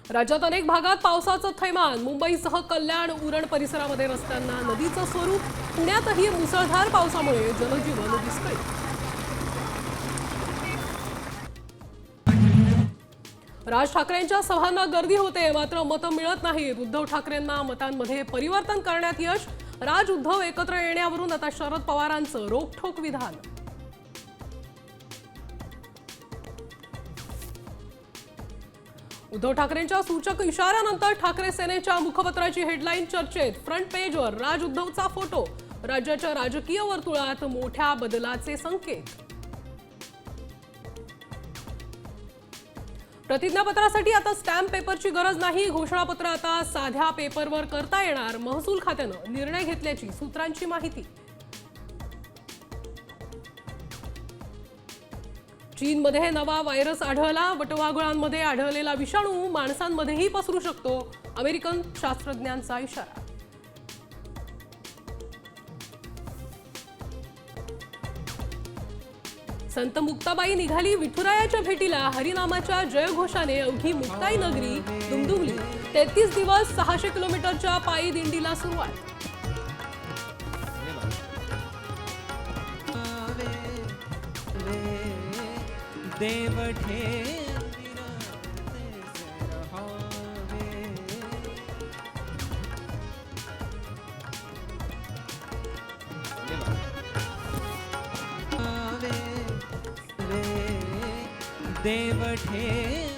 राज्यात अनेक भागात पावसाचं थैमान। मुंबईसह कल्याण उरण परिसरामध्ये रस्त्यांना नदीचं स्वरूप। पुण्यातही मुसळधार पावसामुळे जनजीवन विस्कळीत। राज ठाकरेंच्या सभांना गर्दी होते, मात्र मतं मिळत नाहीत। उद्धव ठाकरेंना मतांमध्ये परिवर्तन करण्यात यश। राज उद्धव एकत्र येण्यावरून आता शरद पवारांचं रोखठोक विधान। उद्धव ठाकरेंच्या सूचक इशाऱ्यानंतर ठाकरे सेनेच्या मुखपत्राची हेडलाईन चर्चेत। फ्रंट पेजवर राज उद्धवचा फोटो। राज्याच्या राजकीय वर्तुळात मोठ्या बदलाचे संकेत। प्रतिज्ञापत्रासाठी आता स्टॅम्प पेपरची गरज नाही। घोषणापत्र आता साध्या पेपरवर करता येणार। महसूल खात्यानं निर्णय घेतल्याची सूत्रांची माहिती। चीनमध्ये नवा व्हायरस आढळला। वटवाघुळांमध्ये आढळलेला विषाणू माणसांमध्येही पसरू शकतो। अमेरिकन शास्त्रज्ञांचा इशारा। संत मुक्ताबाई निघाली विठुरायाच्या भेटीला। हरिनामाच्या जयघोषाने अवघी मुक्ताई नगरी दुमदुमली। 33 दिवस 600 किलोमीटरच्या पायी दिंडीला सुरुवात। देव ठे